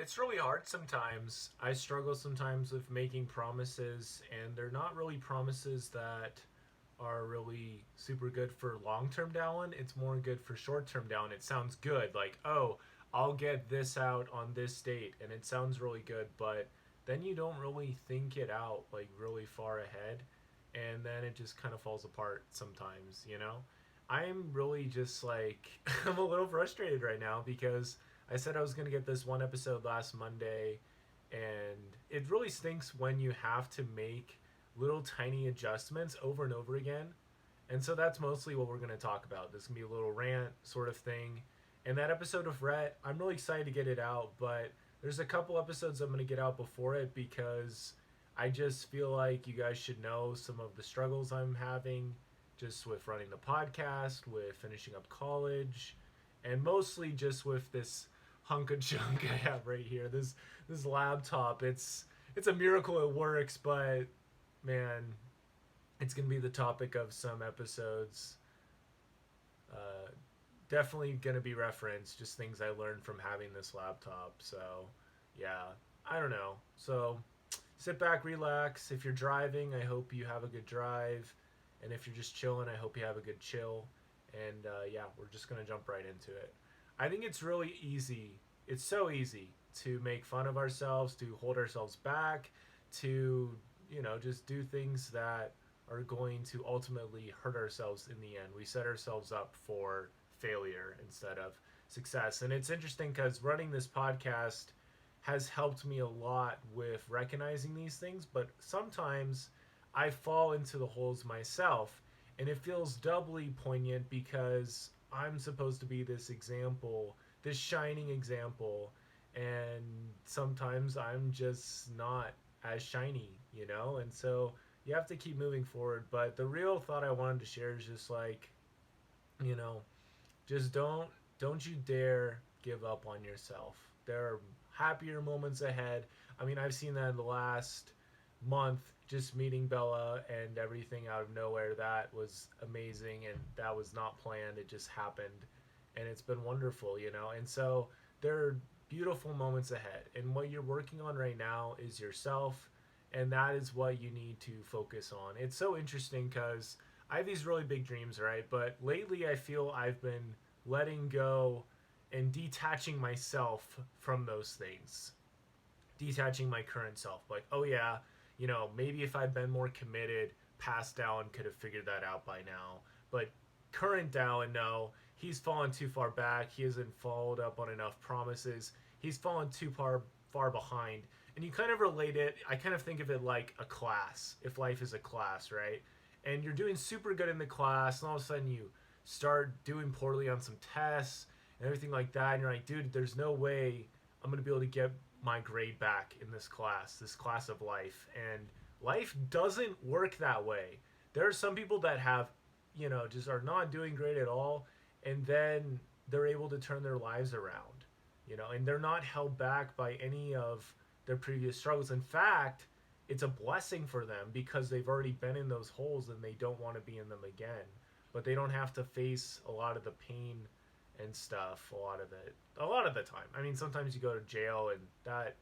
It's really hard sometimes. I struggle sometimes with making promises, and they're not really promises that are really super good for long term Dallin. It's more good for short term Dallin. It sounds good, like, oh, I'll get this out on this date, and it sounds really good, but then you don't really think it out like really far ahead, and then it just kind of falls apart sometimes, you know? I'm really just like, I'm a little frustrated right now because I said I was going to get this one episode last Monday, and it really stinks when you have to make little tiny adjustments over and over again. And so that's mostly what we're going to talk about. This can be a little rant sort of thing. And that episode of Rhett, I'm really excited to get it out, but there's a couple episodes I'm going to get out before it because I just feel like you guys should know some of the struggles I'm having just with running the podcast, with finishing up college, and mostly just with this hunk of junk I have right here. This laptop. It's a miracle it works, but man, it's gonna be the topic of some episodes. Uh, Definitely gonna be referenced. Just things I learned from having this laptop. So yeah, I don't know. So sit back, relax. If you're driving, I hope you have a good drive, and if you're just chilling, I hope you have a good chill. And yeah, we're just gonna jump right into it. I think it's really easy. It's so easy to make fun of ourselves, to hold ourselves back, to just do things that are going to ultimately hurt ourselves in the end. We set ourselves up for failure instead of success. And it's interesting because running this podcast has helped me a lot with recognizing these things, but sometimes I fall into the holes myself. And it feels doubly poignant because I'm supposed to be this example, this shining example, and sometimes I'm just not as shiny, you know? And so you have to keep moving forward. But the real thought I wanted to share is just like, you know, just don't you dare give up on yourself. There are happier moments ahead. I mean, I've seen that in the last month, just meeting Bella and everything out of nowhere. That was amazing, and that was not planned. It just happened, and it's been wonderful, you know. And so there are beautiful moments ahead, and what you're working on right now is yourself, and that is what you need to focus on. It's so interesting because I have these really big dreams, right? But lately, I feel I've been letting go and detaching myself from those things, detaching my current self. Like, oh yeah, maybe if I'd been more committed, past Dallin could have figured that out by now. But current Dallin, no, he's fallen too far back. He hasn't followed up on enough promises. He's fallen too far behind. And you kind of relate it. I kind of think of it like a class. If life is a class, right? And you're doing super good in the class, and all of a sudden you start doing poorly on some tests and everything like that, and you're like, dude, there's no way I'm gonna be able to get my grade back in this class of life. And life doesn't work that way. There are some people that have, just are not doing great at all, and then they're able to turn their lives around, and they're not held back by any of their previous struggles. In fact, it's a blessing for them because they've already been in those holes and they don't want to be in them again. But they don't have to face a lot of the pain and stuff a lot of the time. I mean, sometimes you go to jail, and that,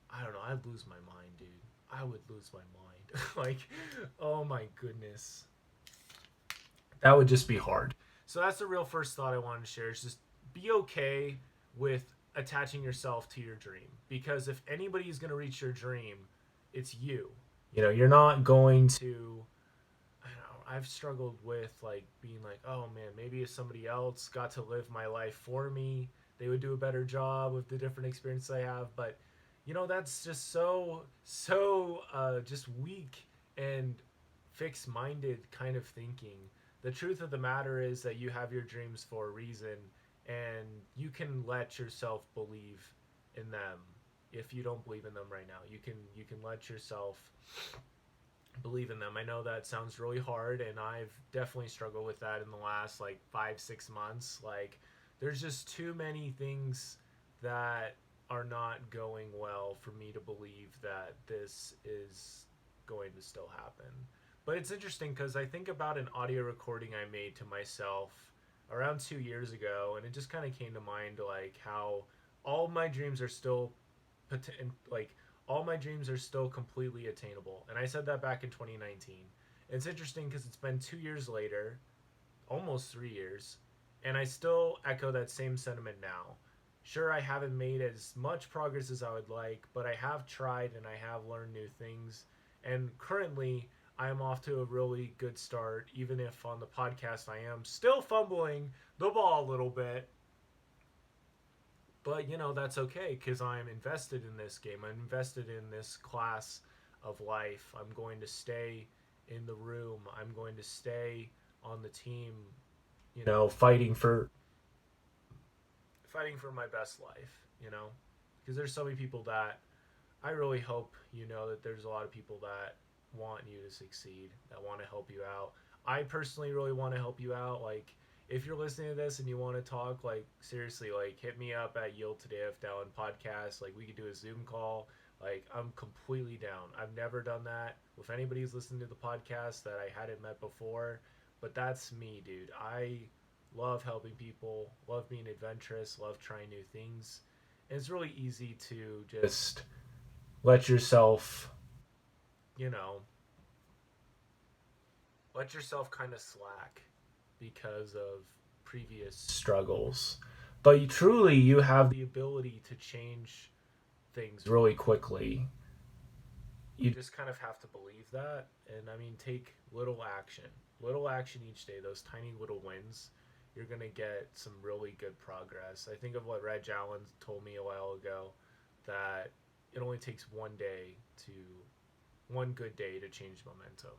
I don't know, I'd lose my mind, dude. I would lose my mind. Like, oh my goodness, that would just be hard. So that's the real first thought I wanted to share, is just be okay with attaching yourself to your dream, because if anybody's going to reach your dream, it's you. You're not going to, I know, I've struggled with like being like, oh man, maybe if somebody else got to live my life for me, they would do a better job with the different experiences I have. But that's just so just weak and fixed minded kind of thinking. The truth of the matter is that you have your dreams for a reason, and you can let yourself believe in them. If you don't believe in them right now, you can let yourself believe in them. I know that sounds really hard, and I've definitely struggled with that in the last like 5 6 months. Like, there's just too many things that are not going well for me to believe that this is going to still happen. But it's interesting because I think about an audio recording I made to myself around 2 years ago, and it just kind of came to mind like how all my dreams are still like all my dreams are still completely attainable. And I said that back in 2019. It's interesting because it's been 2 years later, almost 3 years, and I still echo that same sentiment now. Sure, I haven't made as much progress as I would like, but I have tried and I have learned new things. And currently, I am off to a really good start, even if on the podcast I am still fumbling the ball a little bit. But, that's okay because I'm invested in this game. I'm invested in this class of life. I'm going to stay in the room. I'm going to stay on the team, fighting for my best life. Because there's so many people that I really hope that there's a lot of people that want you to succeed, that want to help you out. I personally really want to help you out. Like, if you're listening to this and you want to talk, like, seriously, like, hit me up at Yield to Div Dallin Podcast. Like, we could do a Zoom call. Like, I'm completely down. I've never done that with anybody who's listened to the podcast that I hadn't met before. But that's me, dude. I love helping people, love being adventurous, love trying new things. And it's really easy to just let yourself, you know, let yourself kind of slack because of previous struggles. But you have the ability to change things really quickly. You just kind of have to believe that. And I mean, take little action. Little action each day, those tiny little wins, you're going to get some really good progress. I think of what Rhett Beswick told me a while ago, that it only takes one good day to change momentum.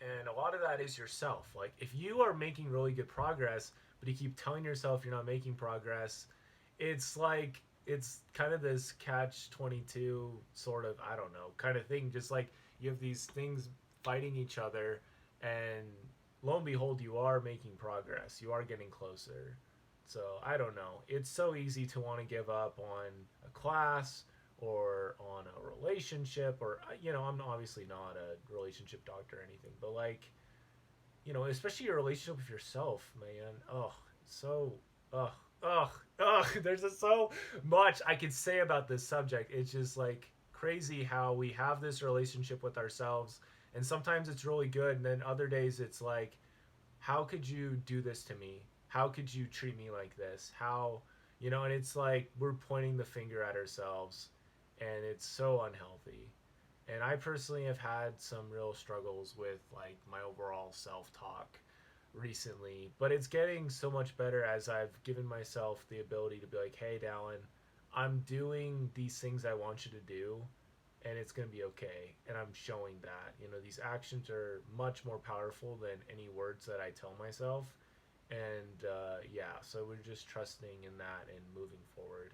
And a lot of that is yourself. Like, if you are making really good progress, but you keep telling yourself you're not making progress, it's kind of this catch 22 sort of, I don't know, kind of thing. Just like you have these things fighting each other, and lo and behold, you are making progress. You are getting closer. So I don't know. It's so easy to want to give up on a class or on a relationship, or I'm obviously not a relationship doctor or anything, but like, especially your relationship with yourself, man. Oh, so ugh, ugh, ugh. There's just so much I could say about this subject. It's just like crazy how we have this relationship with ourselves, and sometimes it's really good, and then other days it's like, how could you do this to me? How could you treat me like this? And it's like we're pointing the finger at ourselves, and it's so unhealthy. And I personally have had some real struggles with like my overall self-talk recently, but it's getting so much better as I've given myself the ability to be like, "Hey, Dallin, I'm doing these things I want you to do, and it's going to be okay." And I'm showing that. These actions are much more powerful than any words that I tell myself. And yeah, so we're just trusting in that and moving forward.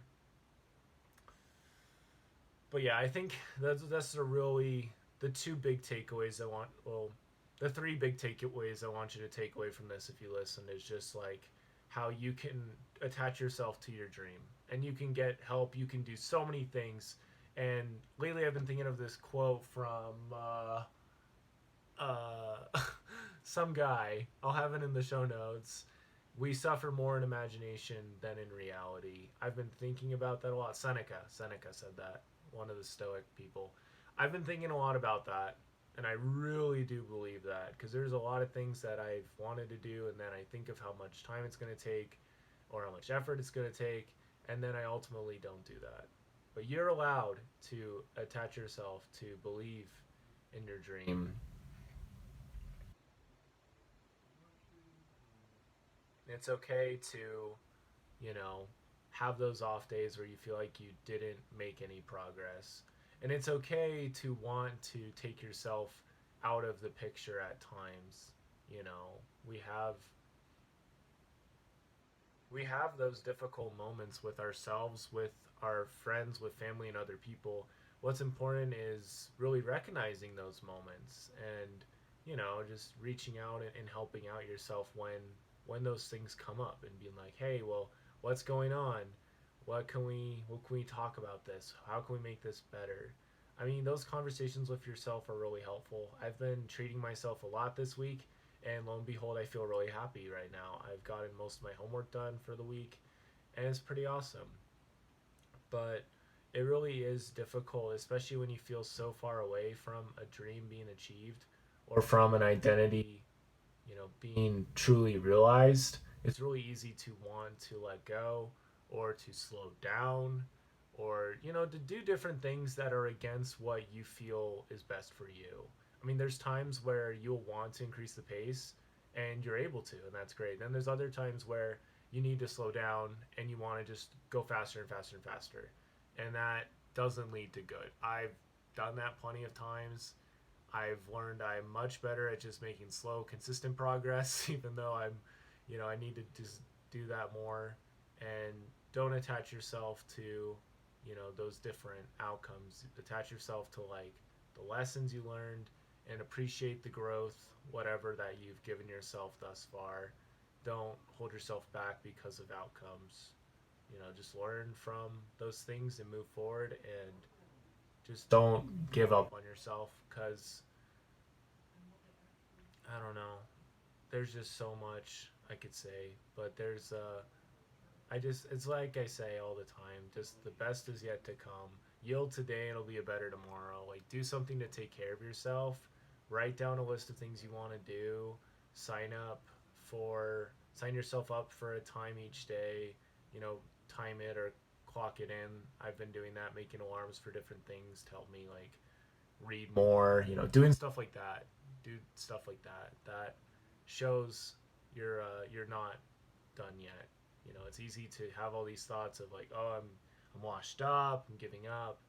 But yeah, I think that's the two big takeaways I want. Well, the three big takeaways I want you to take away from this if you listen is just like how you can attach yourself to your dream, and you can get help. You can do so many things. And lately, I've been thinking of this quote from uh, some guy. I'll have it in the show notes. We suffer more in imagination than in reality. I've been thinking about that a lot. Seneca said that, one of the Stoic people. I've been thinking a lot about that, and I really do believe that because there's a lot of things that I've wanted to do, and then I think of how much time it's going to take or how much effort it's going to take, and then I ultimately don't do that. But you're allowed to attach yourself to believe in your dream. It's okay to, you know, have those off days where you feel like you didn't make any progress. And it's okay to want to take yourself out of the picture at times. You know, we have we have those difficult moments with ourselves, with our friends, with family and other people. What's important is really recognizing those moments and just reaching out and helping out yourself when those things come up and being like, "Hey, well, what's going on? What can we talk about this? How can we make this better?" I mean, those conversations with yourself are really helpful. I've been treating myself a lot this week, and lo and behold, I feel really happy right now. I've gotten most of my homework done for the week, and it's pretty awesome. but it really is difficult, especially when you feel so far away from a dream being achieved or from an identity, being truly realized. It's really easy to want to let go or to slow down or, to do different things that are against what you feel is best for you. I mean, there's times where you'll want to increase the pace and you're able to, and that's great. Then there's other times where you need to slow down and you want to just go faster and faster and faster. And that doesn't lead to good. I've done that plenty of times. I've learned I'm much better at just making slow, consistent progress, even though I need to just do that more. And don't attach yourself to, those different outcomes. Attach yourself to like the lessons you learned and appreciate the growth, whatever that you've given yourself thus far. Don't hold yourself back because of outcomes. Just learn from those things and move forward and just don't give up on yourself because I don't know. There's just so much I could say, but it's like I say all the time, just the best is yet to come. Yield today, it'll be a better tomorrow. Like, do something to take care of yourself. Write down a list of things you want to do. Sign up sign yourself up for a time each day. Time it or clock it in. I've been doing that, making alarms for different things to help me like read more. Doing stuff like that. Do stuff like that. That shows you're not done yet. It's easy to have all these thoughts of like, oh, I'm washed up, I'm giving up,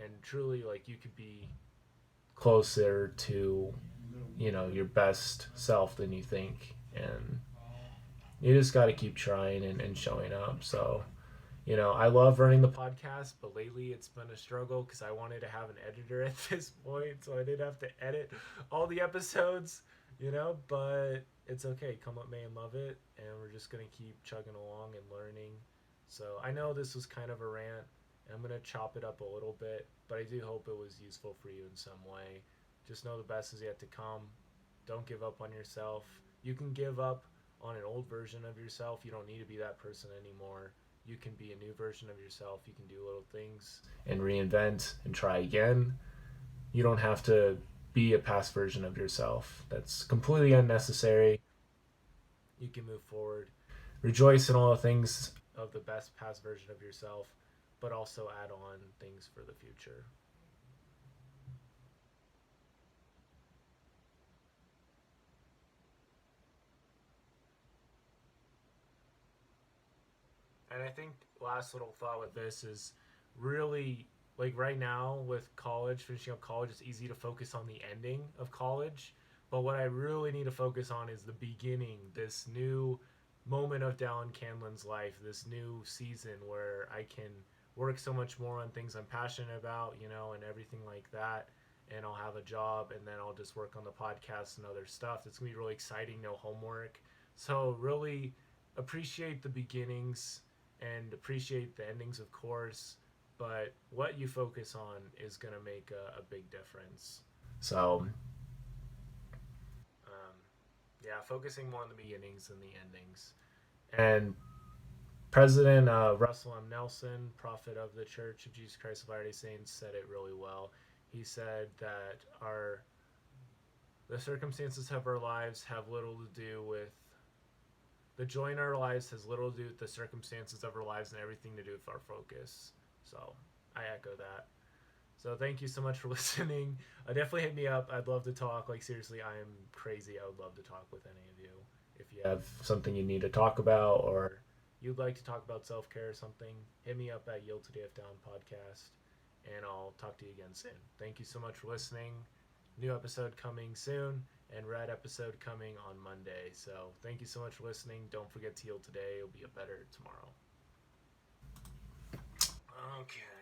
and truly like you could be closer to your best self than you think, and you just got to keep trying and showing up. So I love running the podcast, but lately it's been a struggle because I wanted to have an editor at this point, so I didn't have to edit all the episodes, but it's okay. Come what may and love it, and we're just going to keep chugging along and learning. So I know this was kind of a rant, and I'm going to chop it up a little bit, but I do hope it was useful for you in some way. Just know the best is yet to come. Don't give up on yourself. You can give up on an old version of yourself. You don't need to be that person anymore. You can be a new version of yourself. You can do little things and reinvent and try again. You don't have to be a past version of yourself. That's completely unnecessary. You can move forward. Rejoice in all the things of the best past version of yourself, but also add on things for the future. And I think last little thought with this is really like right now with college, finishing up college, it's easy to focus on the ending of college. But what I really need to focus on is the beginning, this new moment of Dallin Canlin's life, this new season where I can work so much more on things I'm passionate about, and everything like that. And I'll have a job and then I'll just work on the podcast and other stuff. It's going to be really exciting, no homework. So, really appreciate the beginnings and appreciate the endings, of course, but what you focus on is going to make a big difference. So, um, yeah, focusing more on the beginnings than the endings. And President Russell M. Nelson, prophet of the Church of Jesus Christ of Latter-day Saints, said it really well. He said that the circumstances of our lives have little to do with the joy in our lives has little to do with the circumstances of our lives and everything to do with our focus. So I echo that. So thank you so much for listening. Definitely hit me up. I'd love to talk. Like seriously, I am crazy. I would love to talk with any of you. If you have something you need to talk about or you'd like to talk about self-care or something, hit me up at Yield Today If Down podcast, and I'll talk to you again soon. Thank you so much for listening. New episode coming soon, and Rhett episode coming on Monday. So thank you so much for listening. Don't forget to yield today. It'll be a better tomorrow. Okay.